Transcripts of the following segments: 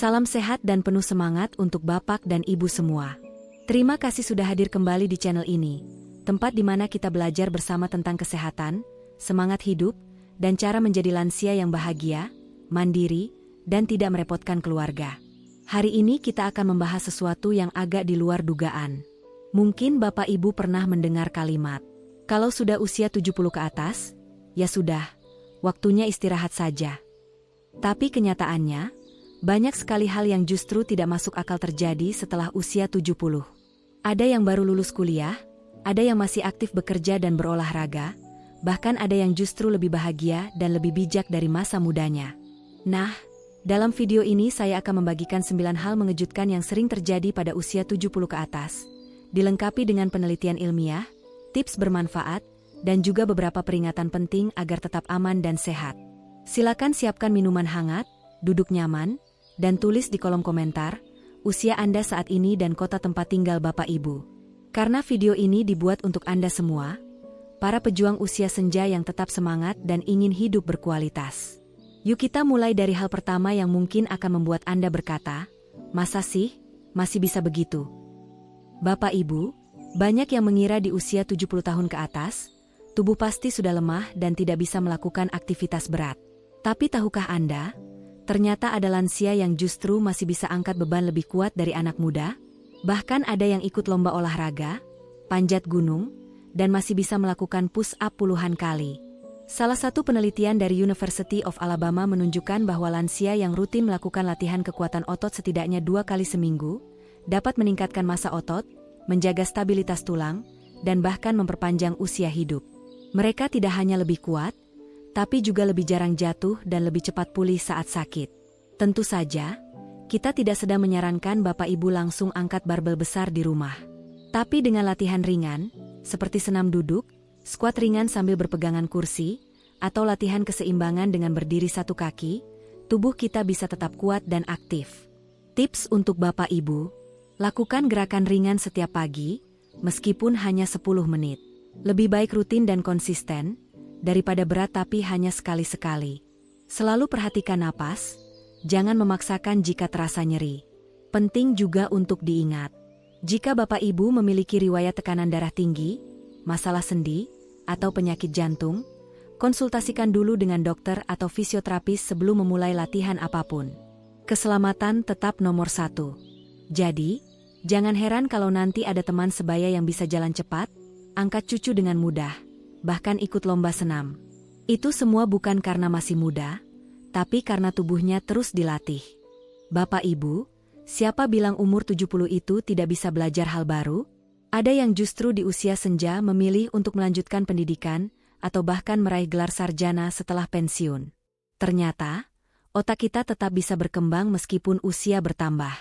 Salam sehat dan penuh semangat untuk Bapak dan Ibu semua. Terima kasih sudah hadir kembali di channel ini, tempat di mana kita belajar bersama tentang kesehatan, semangat hidup, dan cara menjadi lansia yang bahagia, mandiri, dan tidak merepotkan keluarga. Hari ini kita akan membahas sesuatu yang agak di luar dugaan. Mungkin Bapak Ibu pernah mendengar kalimat, kalau sudah usia 70 ke atas, ya sudah, waktunya istirahat saja. Tapi kenyataannya, banyak sekali hal yang justru tidak masuk akal terjadi setelah usia 70. Ada yang baru lulus kuliah, ada yang masih aktif bekerja dan berolahraga, bahkan ada yang justru lebih bahagia dan lebih bijak dari masa mudanya. Nah, dalam video ini saya akan membagikan 9 hal mengejutkan yang sering terjadi pada usia 70 ke atas, dilengkapi dengan penelitian ilmiah, tips bermanfaat, dan juga beberapa peringatan penting agar tetap aman dan sehat. Silakan siapkan minuman hangat, duduk nyaman, dan tulis di kolom komentar usia Anda saat ini dan kota tempat tinggal Bapak Ibu. Karena video ini dibuat untuk Anda semua, para pejuang usia senja yang tetap semangat dan ingin hidup berkualitas. Yuk kita mulai dari hal pertama yang mungkin akan membuat Anda berkata, masa sih, masih bisa begitu? Bapak Ibu, banyak yang mengira di usia 70 tahun ke atas, tubuh pasti sudah lemah dan tidak bisa melakukan aktivitas berat. Tapi tahukah Anda, ternyata ada lansia yang justru masih bisa angkat beban lebih kuat dari anak muda? Bahkan ada yang ikut lomba olahraga, panjat gunung, dan masih bisa melakukan push-up puluhan kali. Salah satu penelitian dari University of Alabama menunjukkan bahwa lansia yang rutin melakukan latihan kekuatan otot setidaknya 2 kali seminggu, dapat meningkatkan massa otot, menjaga stabilitas tulang, dan bahkan memperpanjang usia hidup. Mereka tidak hanya lebih kuat, tapi juga lebih jarang jatuh dan lebih cepat pulih saat sakit. Tentu saja, kita tidak sedang menyarankan Bapak Ibu langsung angkat barbel besar di rumah. Tapi dengan latihan ringan, seperti senam duduk, squat ringan sambil berpegangan kursi, atau latihan keseimbangan dengan berdiri satu kaki, tubuh kita bisa tetap kuat dan aktif. Tips untuk Bapak Ibu, lakukan gerakan ringan setiap pagi, meskipun hanya 10 menit. Lebih baik rutin dan konsisten, daripada berat tapi hanya sekali-sekali. Selalu perhatikan napas, jangan memaksakan jika terasa nyeri. Penting juga untuk diingat, jika Bapak Ibu memiliki riwayat tekanan darah tinggi, masalah sendi, atau penyakit jantung, konsultasikan dulu dengan dokter atau fisioterapis sebelum memulai latihan apapun. Keselamatan tetap nomor 1. Jadi, jangan heran kalau nanti ada teman sebaya yang bisa jalan cepat, angkat cucu dengan mudah, bahkan ikut lomba senam. Itu semua bukan karena masih muda, tapi karena tubuhnya terus dilatih. Bapak Ibu, siapa bilang umur 70 itu tidak bisa belajar hal baru? Ada yang justru di usia senja memilih untuk melanjutkan pendidikan, atau bahkan meraih gelar sarjana setelah pensiun. Ternyata, otak kita tetap bisa berkembang meskipun usia bertambah.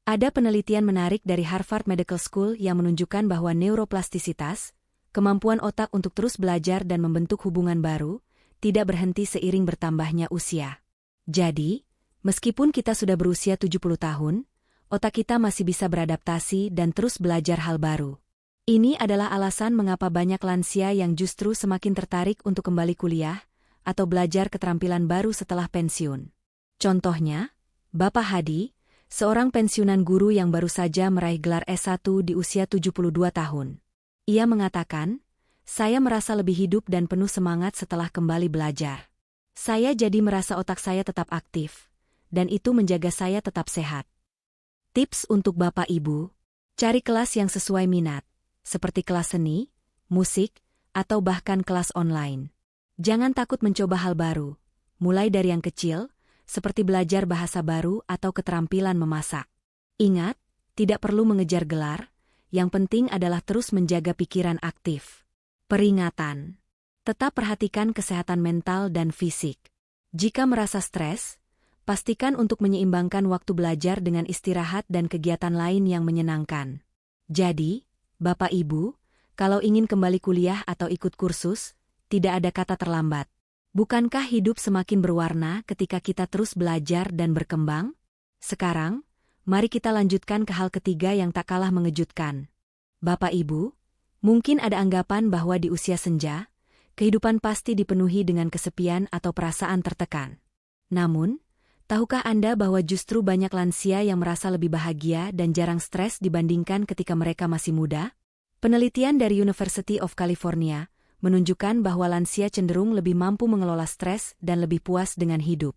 Ada penelitian menarik dari Harvard Medical School yang menunjukkan bahwa neuroplastisitas, kemampuan otak untuk terus belajar dan membentuk hubungan baru, tidak berhenti seiring bertambahnya usia. Jadi, meskipun kita sudah berusia 70 tahun, otak kita masih bisa beradaptasi dan terus belajar hal baru. Ini adalah alasan mengapa banyak lansia yang justru semakin tertarik untuk kembali kuliah, atau belajar keterampilan baru setelah pensiun. Contohnya, Bapak Hadi, seorang pensiunan guru yang baru saja meraih gelar S1 di usia 72 tahun. Ia mengatakan, saya merasa lebih hidup dan penuh semangat setelah kembali belajar. Saya jadi merasa otak saya tetap aktif, dan itu menjaga saya tetap sehat. Tips untuk Bapak Ibu, cari kelas yang sesuai minat, seperti kelas seni, musik, atau bahkan kelas online. Jangan takut mencoba hal baru, mulai dari yang kecil, seperti belajar bahasa baru atau keterampilan memasak. Ingat, tidak perlu mengejar gelar, yang penting adalah terus menjaga pikiran aktif. Peringatan. Tetap perhatikan kesehatan mental dan fisik. Jika merasa stres, pastikan untuk menyeimbangkan waktu belajar dengan istirahat dan kegiatan lain yang menyenangkan. Jadi, Bapak Ibu, kalau ingin kembali kuliah atau ikut kursus, tidak ada kata terlambat. Bukankah hidup semakin berwarna ketika kita terus belajar dan berkembang? Sekarang, mari kita lanjutkan ke hal ketiga yang tak kalah mengejutkan. Bapak Ibu, mungkin ada anggapan bahwa di usia senja, kehidupan pasti dipenuhi dengan kesepian atau perasaan tertekan. Namun, Tahukah Anda bahwa justru banyak lansia yang merasa lebih bahagia dan jarang stres dibandingkan ketika mereka masih muda? Penelitian dari University of California menunjukkan bahwa lansia cenderung lebih mampu mengelola stres dan lebih puas dengan hidup.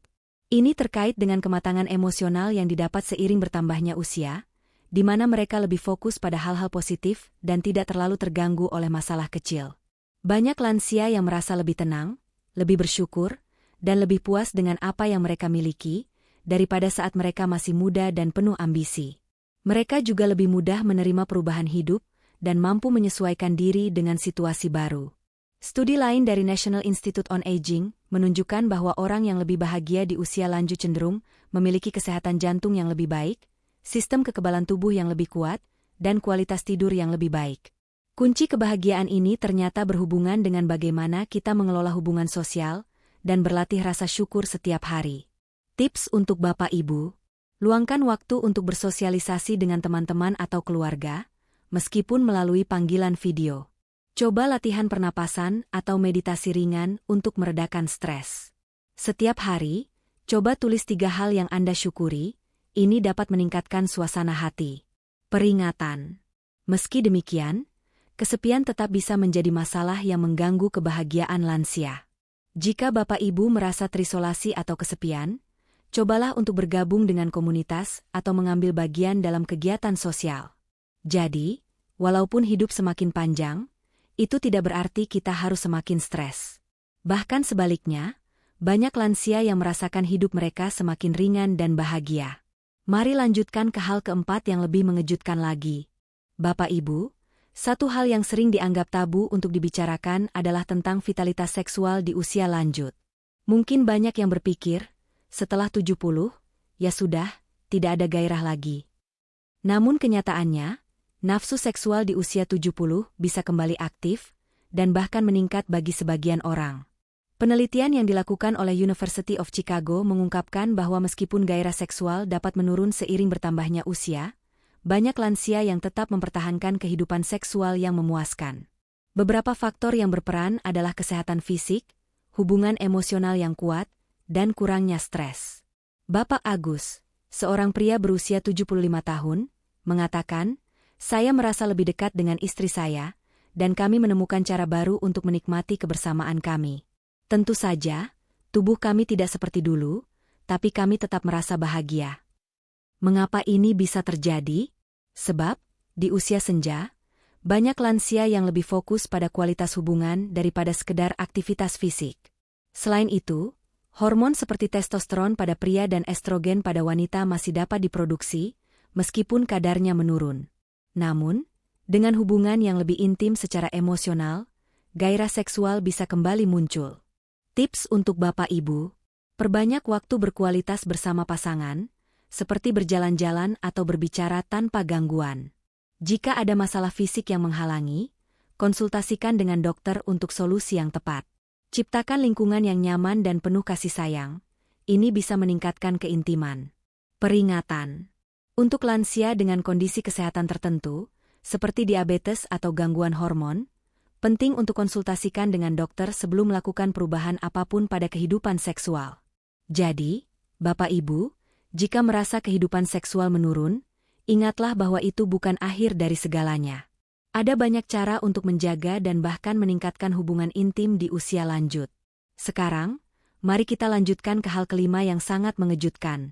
Ini terkait dengan kematangan emosional yang didapat seiring bertambahnya usia, di mana mereka lebih fokus pada hal-hal positif dan tidak terlalu terganggu oleh masalah kecil. Banyak lansia yang merasa lebih tenang, lebih bersyukur, dan lebih puas dengan apa yang mereka miliki, daripada saat mereka masih muda dan penuh ambisi. Mereka juga lebih mudah menerima perubahan hidup dan mampu menyesuaikan diri dengan situasi baru. Studi lain dari National Institute on Aging menunjukkan bahwa orang yang lebih bahagia di usia lanjut cenderung memiliki kesehatan jantung yang lebih baik, sistem kekebalan tubuh yang lebih kuat, dan kualitas tidur yang lebih baik. Kunci kebahagiaan ini ternyata berhubungan dengan bagaimana kita mengelola hubungan sosial dan berlatih rasa syukur setiap hari. Tips untuk Bapak Ibu: luangkan waktu untuk bersosialisasi dengan teman-teman atau keluarga, meskipun melalui panggilan video. Coba latihan pernapasan atau meditasi ringan untuk meredakan stres. Setiap hari, coba tulis 3 hal yang Anda syukuri, ini dapat meningkatkan suasana hati. Peringatan: meski demikian, kesepian tetap bisa menjadi masalah yang mengganggu kebahagiaan lansia. Jika Bapak Ibu merasa terisolasi atau kesepian, cobalah untuk bergabung dengan komunitas atau mengambil bagian dalam kegiatan sosial. Jadi, walaupun hidup semakin panjang, itu tidak berarti kita harus semakin stres. Bahkan sebaliknya, banyak lansia yang merasakan hidup mereka semakin ringan dan bahagia. Mari lanjutkan ke hal keempat yang lebih mengejutkan lagi. Bapak Ibu, satu hal yang sering dianggap tabu untuk dibicarakan adalah tentang vitalitas seksual di usia lanjut. Mungkin banyak yang berpikir, setelah 70, ya sudah, tidak ada gairah lagi. Namun kenyataannya, nafsu seksual di usia 70 bisa kembali aktif, dan bahkan meningkat bagi sebagian orang. Penelitian yang dilakukan oleh University of Chicago mengungkapkan bahwa meskipun gairah seksual dapat menurun seiring bertambahnya usia, banyak lansia yang tetap mempertahankan kehidupan seksual yang memuaskan. Beberapa faktor yang berperan adalah kesehatan fisik, hubungan emosional yang kuat, dan kurangnya stres. Bapak Agus, seorang pria berusia 75 tahun, mengatakan, "Saya merasa lebih dekat dengan istri saya, dan kami menemukan cara baru untuk menikmati kebersamaan kami. Tentu saja, tubuh kami tidak seperti dulu, tapi kami tetap merasa bahagia." Mengapa ini bisa terjadi? Sebab, di usia senja, banyak lansia yang lebih fokus pada kualitas hubungan daripada sekedar aktivitas fisik. Selain itu, hormon seperti testosteron pada pria dan estrogen pada wanita masih dapat diproduksi, meskipun kadarnya menurun. Namun, dengan hubungan yang lebih intim secara emosional, gairah seksual bisa kembali muncul. Tips untuk Bapak Ibu: perbanyak waktu berkualitas bersama pasangan, seperti berjalan-jalan atau berbicara tanpa gangguan. Jika ada masalah fisik yang menghalangi, konsultasikan dengan dokter untuk solusi yang tepat. Ciptakan lingkungan yang nyaman dan penuh kasih sayang. Ini bisa meningkatkan keintiman. Peringatan: untuk lansia dengan kondisi kesehatan tertentu, seperti diabetes atau gangguan hormon, penting untuk konsultasikan dengan dokter sebelum melakukan perubahan apapun pada kehidupan seksual. Jadi, Bapak Ibu, jika merasa kehidupan seksual menurun, ingatlah bahwa itu bukan akhir dari segalanya. Ada banyak cara untuk menjaga dan bahkan meningkatkan hubungan intim di usia lanjut. Sekarang, mari kita lanjutkan ke hal kelima yang sangat mengejutkan.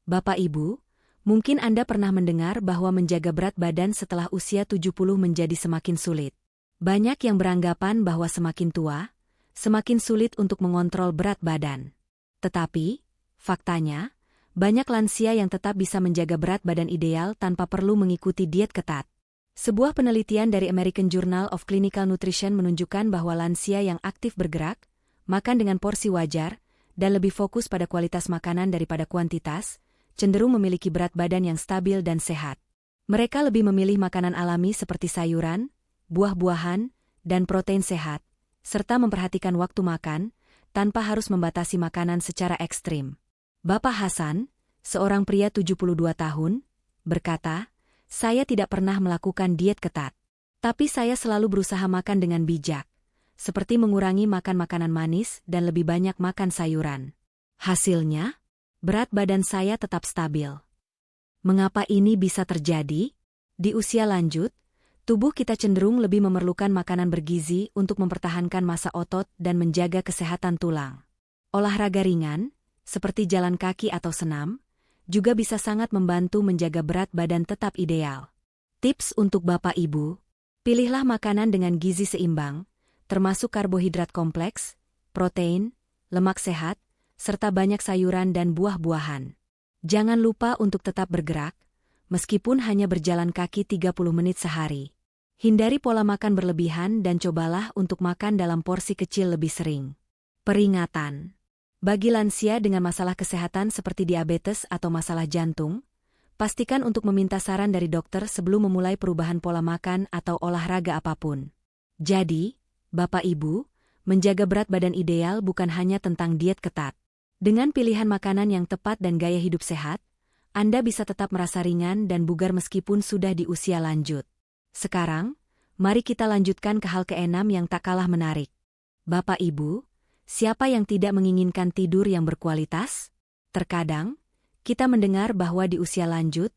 Bapak Ibu, mungkin Anda pernah mendengar bahwa menjaga berat badan setelah usia 70 menjadi semakin sulit. Banyak yang beranggapan bahwa semakin tua, semakin sulit untuk mengontrol berat badan. Tetapi, faktanya, banyak lansia yang tetap bisa menjaga berat badan ideal tanpa perlu mengikuti diet ketat. Sebuah penelitian dari American Journal of Clinical Nutrition menunjukkan bahwa lansia yang aktif bergerak, makan dengan porsi wajar, dan lebih fokus pada kualitas makanan daripada kuantitas, cenderung memiliki berat badan yang stabil dan sehat. Mereka lebih memilih makanan alami seperti sayuran, buah-buahan, dan protein sehat, serta memperhatikan waktu makan, tanpa harus membatasi makanan secara ekstrim. Bapak Hasan, seorang pria 72 tahun, berkata, "Saya tidak pernah melakukan diet ketat. Tapi saya selalu berusaha makan dengan bijak, seperti mengurangi makan makanan manis dan lebih banyak makan sayuran. Hasilnya, Berat badan saya tetap stabil. Mengapa ini bisa terjadi? Di usia lanjut, tubuh kita cenderung lebih memerlukan makanan bergizi untuk mempertahankan massa otot dan menjaga kesehatan tulang. Olahraga ringan, seperti jalan kaki atau senam, juga bisa sangat membantu menjaga berat badan tetap ideal. Tips untuk Bapak Ibu, pilihlah makanan dengan gizi seimbang, termasuk karbohidrat kompleks, protein, lemak sehat, serta banyak sayuran dan buah-buahan. Jangan lupa untuk tetap bergerak, meskipun hanya berjalan kaki 30 menit sehari. Hindari pola makan berlebihan dan cobalah untuk makan dalam porsi kecil lebih sering. Peringatan. Bagi lansia dengan masalah kesehatan seperti diabetes atau masalah jantung, pastikan untuk meminta saran dari dokter sebelum memulai perubahan pola makan atau olahraga apapun. Jadi, Bapak Ibu, menjaga berat badan ideal bukan hanya tentang diet ketat. Dengan pilihan makanan yang tepat dan gaya hidup sehat, Anda bisa tetap merasa ringan dan bugar meskipun sudah di usia lanjut. Sekarang, mari kita lanjutkan ke hal keenam yang tak kalah menarik. Bapak Ibu, siapa yang tidak menginginkan tidur yang berkualitas? Terkadang, kita mendengar bahwa di usia lanjut,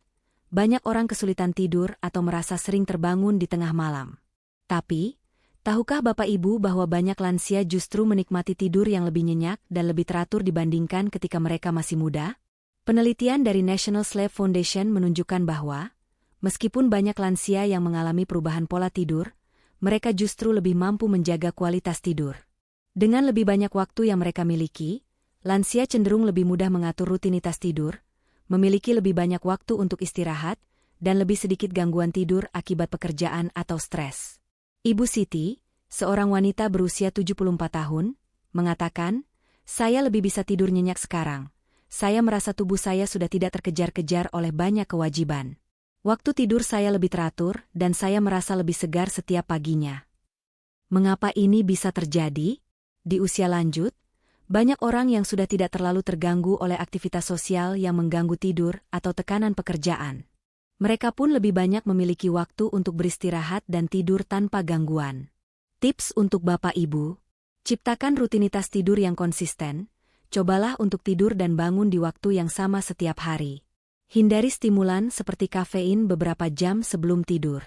banyak orang kesulitan tidur atau merasa sering terbangun di tengah malam. Tapi, tahukah Bapak Ibu bahwa banyak lansia justru menikmati tidur yang lebih nyenyak dan lebih teratur dibandingkan ketika mereka masih muda? Penelitian dari National Sleep Foundation menunjukkan bahwa, meskipun banyak lansia yang mengalami perubahan pola tidur, mereka justru lebih mampu menjaga kualitas tidur. Dengan lebih banyak waktu yang mereka miliki, lansia cenderung lebih mudah mengatur rutinitas tidur, memiliki lebih banyak waktu untuk istirahat, dan lebih sedikit gangguan tidur akibat pekerjaan atau stres. Ibu Siti, seorang wanita berusia 74 tahun, mengatakan, "Saya lebih bisa tidur nyenyak sekarang. Saya merasa tubuh saya sudah tidak terkejar-kejar oleh banyak kewajiban. Waktu tidur saya lebih teratur dan saya merasa lebih segar setiap paginya." Mengapa ini bisa terjadi? Di usia lanjut, banyak orang yang sudah tidak terlalu terganggu oleh aktivitas sosial yang mengganggu tidur atau tekanan pekerjaan. Mereka pun lebih banyak memiliki waktu untuk beristirahat dan tidur tanpa gangguan. Tips untuk Bapak Ibu, ciptakan rutinitas tidur yang konsisten, cobalah untuk tidur dan bangun di waktu yang sama setiap hari. Hindari stimulan seperti kafein beberapa jam sebelum tidur.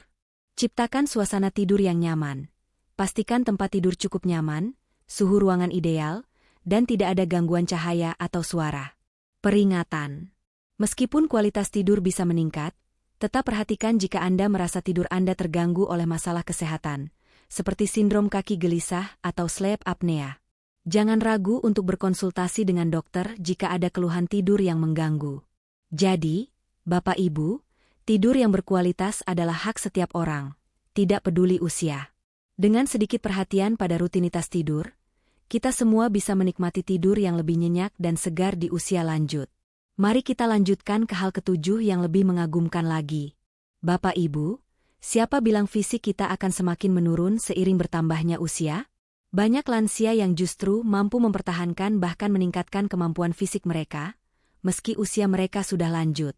Ciptakan suasana tidur yang nyaman. Pastikan tempat tidur cukup nyaman, suhu ruangan ideal, dan tidak ada gangguan cahaya atau suara. Peringatan. Meskipun kualitas tidur bisa meningkat, tetap perhatikan jika Anda merasa tidur Anda terganggu oleh masalah kesehatan, seperti sindrom kaki gelisah atau sleep apnea. Jangan ragu untuk berkonsultasi dengan dokter jika ada keluhan tidur yang mengganggu. Jadi, Bapak Ibu, tidur yang berkualitas adalah hak setiap orang, tidak peduli usia. Dengan sedikit perhatian pada rutinitas tidur, kita semua bisa menikmati tidur yang lebih nyenyak dan segar di usia lanjut. Mari kita lanjutkan ke hal ketujuh yang lebih mengagumkan lagi. Bapak Ibu, siapa bilang fisik kita akan semakin menurun seiring bertambahnya usia? Banyak lansia yang justru mampu mempertahankan bahkan meningkatkan kemampuan fisik mereka, meski usia mereka sudah lanjut.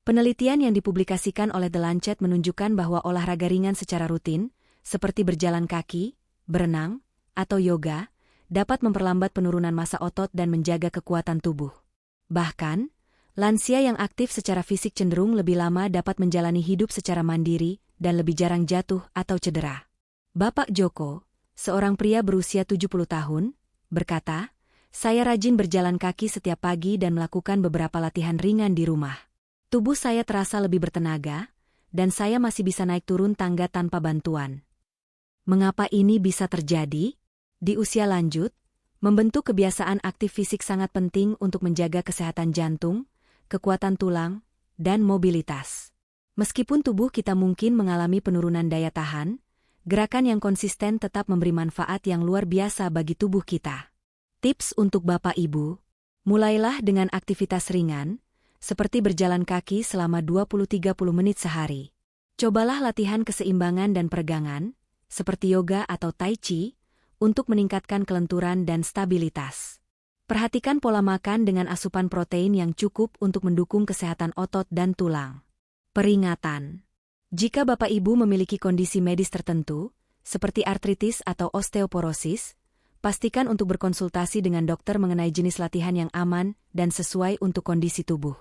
Penelitian yang dipublikasikan oleh The Lancet menunjukkan bahwa olahraga ringan secara rutin, seperti berjalan kaki, berenang, atau yoga, dapat memperlambat penurunan massa otot dan menjaga kekuatan tubuh. Bahkan, lansia yang aktif secara fisik cenderung lebih lama dapat menjalani hidup secara mandiri dan lebih jarang jatuh atau cedera. Bapak Joko, seorang pria berusia 70 tahun, berkata, "Saya rajin berjalan kaki setiap pagi dan melakukan beberapa latihan ringan di rumah. Tubuh saya terasa lebih bertenaga, dan saya masih bisa naik turun tangga tanpa bantuan." Mengapa ini bisa terjadi? Di usia lanjut, membentuk kebiasaan aktif fisik sangat penting untuk menjaga kesehatan jantung, kekuatan tulang, dan mobilitas. Meskipun tubuh kita mungkin mengalami penurunan daya tahan, gerakan yang konsisten tetap memberi manfaat yang luar biasa bagi tubuh kita. Tips untuk Bapak Ibu, mulailah dengan aktivitas ringan, seperti berjalan kaki selama 20-30 menit sehari. Cobalah latihan keseimbangan dan peregangan, seperti yoga atau tai chi, untuk meningkatkan kelenturan dan stabilitas. Perhatikan pola makan dengan asupan protein yang cukup untuk mendukung kesehatan otot dan tulang. Peringatan. Jika Bapak Ibu memiliki kondisi medis tertentu, seperti artritis atau osteoporosis, pastikan untuk berkonsultasi dengan dokter mengenai jenis latihan yang aman dan sesuai untuk kondisi tubuh.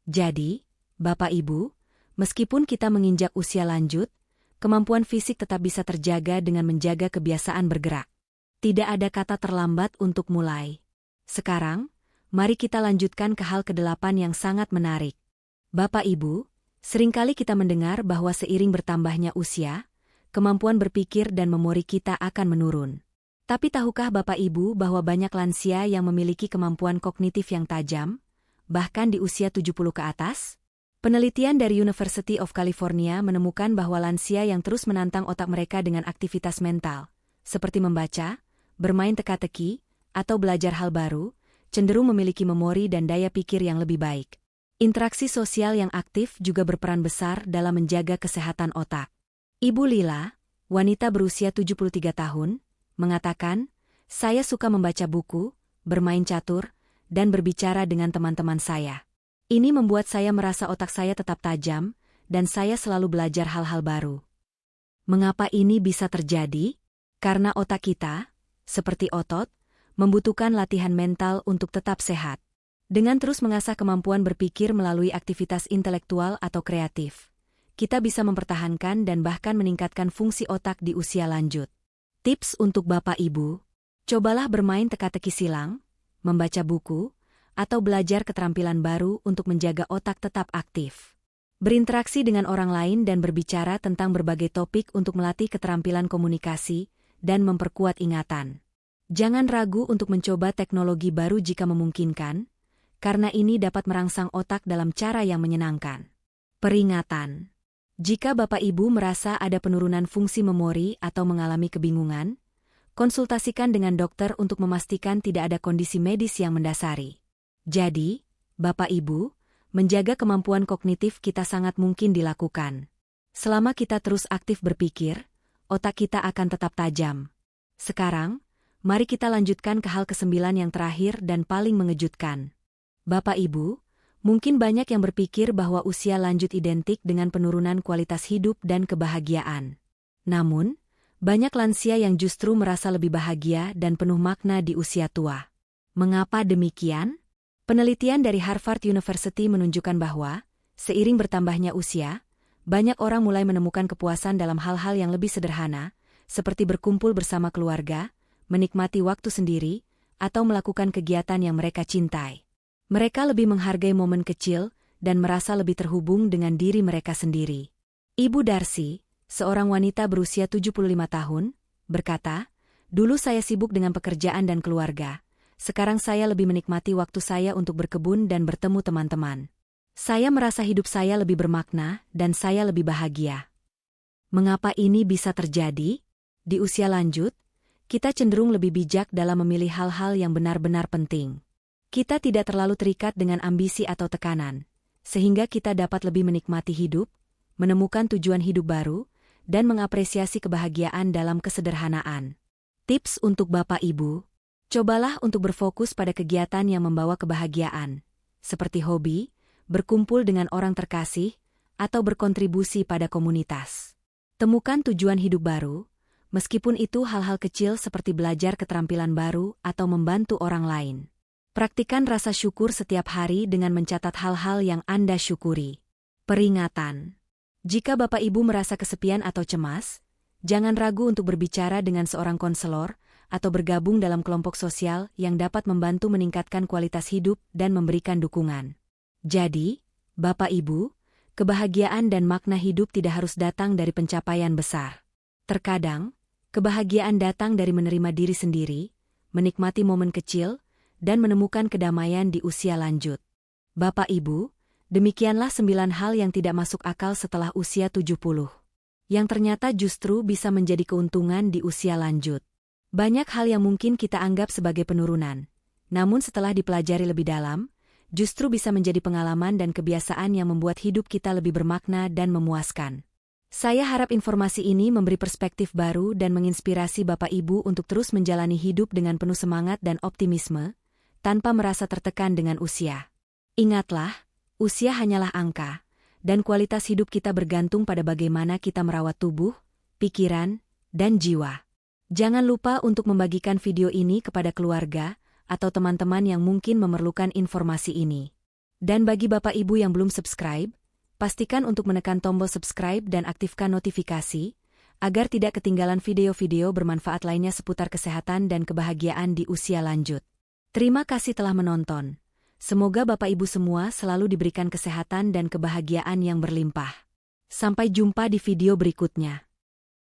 Jadi, Bapak Ibu, meskipun kita menginjak usia lanjut, kemampuan fisik tetap bisa terjaga dengan menjaga kebiasaan bergerak. Tidak ada kata terlambat untuk mulai. Sekarang, mari kita lanjutkan ke hal ke-8 yang sangat menarik. Bapak Ibu, seringkali kita mendengar bahwa seiring bertambahnya usia, kemampuan berpikir dan memori kita akan menurun. Tapi tahukah Bapak Ibu bahwa banyak lansia yang memiliki kemampuan kognitif yang tajam, bahkan di usia 70 ke atas? Penelitian dari University of California menemukan bahwa lansia yang terus menantang otak mereka dengan aktivitas mental, seperti membaca, bermain teka-teki, atau belajar hal baru, cenderung memiliki memori dan daya pikir yang lebih baik. Interaksi sosial yang aktif juga berperan besar dalam menjaga kesehatan otak. Ibu Lila, wanita berusia 73 tahun, mengatakan, "Saya suka membaca buku, bermain catur, dan berbicara dengan teman-teman saya. Ini membuat saya merasa otak saya tetap tajam, dan saya selalu belajar hal-hal baru." Mengapa ini bisa terjadi? Karena otak kita, seperti otot, membutuhkan latihan mental untuk tetap sehat. Dengan terus mengasah kemampuan berpikir melalui aktivitas intelektual atau kreatif, kita bisa mempertahankan dan bahkan meningkatkan fungsi otak di usia lanjut. Tips untuk Bapak Ibu, cobalah bermain teka-teki silang, membaca buku, atau belajar keterampilan baru untuk menjaga otak tetap aktif. Berinteraksi dengan orang lain dan berbicara tentang berbagai topik untuk melatih keterampilan komunikasi dan memperkuat ingatan. Jangan ragu untuk mencoba teknologi baru jika memungkinkan, karena ini dapat merangsang otak dalam cara yang menyenangkan. Peringatan: jika Bapak Ibu merasa ada penurunan fungsi memori atau mengalami kebingungan, konsultasikan dengan dokter untuk memastikan tidak ada kondisi medis yang mendasari. Jadi, Bapak Ibu, menjaga kemampuan kognitif kita sangat mungkin dilakukan. Selama kita terus aktif berpikir, otak kita akan tetap tajam. Sekarang, mari kita lanjutkan ke hal ke-9 yang terakhir dan paling mengejutkan. Bapak Ibu, mungkin banyak yang berpikir bahwa usia lanjut identik dengan penurunan kualitas hidup dan kebahagiaan. Namun, banyak lansia yang justru merasa lebih bahagia dan penuh makna di usia tua. Mengapa demikian? Penelitian dari Harvard University menunjukkan bahwa, seiring bertambahnya usia, banyak orang mulai menemukan kepuasan dalam hal-hal yang lebih sederhana, seperti berkumpul bersama keluarga, menikmati waktu sendiri, atau melakukan kegiatan yang mereka cintai. Mereka lebih menghargai momen kecil dan merasa lebih terhubung dengan diri mereka sendiri. Ibu Darcy, seorang wanita berusia 75 tahun, berkata, "Dulu saya sibuk dengan pekerjaan dan keluarga. Sekarang saya lebih menikmati waktu saya untuk berkebun dan bertemu teman-teman. Saya merasa hidup saya lebih bermakna dan saya lebih bahagia." Mengapa ini bisa terjadi? Di usia lanjut, kita cenderung lebih bijak dalam memilih hal-hal yang benar-benar penting. Kita tidak terlalu terikat dengan ambisi atau tekanan, sehingga kita dapat lebih menikmati hidup, menemukan tujuan hidup baru, dan mengapresiasi kebahagiaan dalam kesederhanaan. Tips untuk Bapak Ibu, cobalah untuk berfokus pada kegiatan yang membawa kebahagiaan, seperti hobi, berkumpul dengan orang terkasih, atau berkontribusi pada komunitas. Temukan tujuan hidup baru, meskipun itu hal-hal kecil seperti belajar keterampilan baru atau membantu orang lain. Praktikan rasa syukur setiap hari dengan mencatat hal-hal yang Anda syukuri. Peringatan: jika Bapak Ibu merasa kesepian atau cemas, jangan ragu untuk berbicara dengan seorang konselor atau bergabung dalam kelompok sosial yang dapat membantu meningkatkan kualitas hidup dan memberikan dukungan. Jadi, Bapak Ibu, kebahagiaan dan makna hidup tidak harus datang dari pencapaian besar. Terkadang, kebahagiaan datang dari menerima diri sendiri, menikmati momen kecil, dan menemukan kedamaian di usia lanjut. Bapak Ibu, demikianlah 9 hal yang tidak masuk akal setelah usia 70. Yang ternyata justru bisa menjadi keuntungan di usia lanjut. Banyak hal yang mungkin kita anggap sebagai penurunan, namun setelah dipelajari lebih dalam, justru bisa menjadi pengalaman dan kebiasaan yang membuat hidup kita lebih bermakna dan memuaskan. Saya harap informasi ini memberi perspektif baru dan menginspirasi Bapak Ibu untuk terus menjalani hidup dengan penuh semangat dan optimisme, tanpa merasa tertekan dengan usia. Ingatlah, usia hanyalah angka, dan kualitas hidup kita bergantung pada bagaimana kita merawat tubuh, pikiran, dan jiwa. Jangan lupa untuk membagikan video ini kepada keluarga atau teman-teman yang mungkin memerlukan informasi ini. Dan bagi Bapak Ibu yang belum subscribe, pastikan untuk menekan tombol subscribe dan aktifkan notifikasi, agar tidak ketinggalan video-video bermanfaat lainnya seputar kesehatan dan kebahagiaan di usia lanjut. Terima kasih telah menonton. Semoga Bapak Ibu semua selalu diberikan kesehatan dan kebahagiaan yang berlimpah. Sampai jumpa di video berikutnya.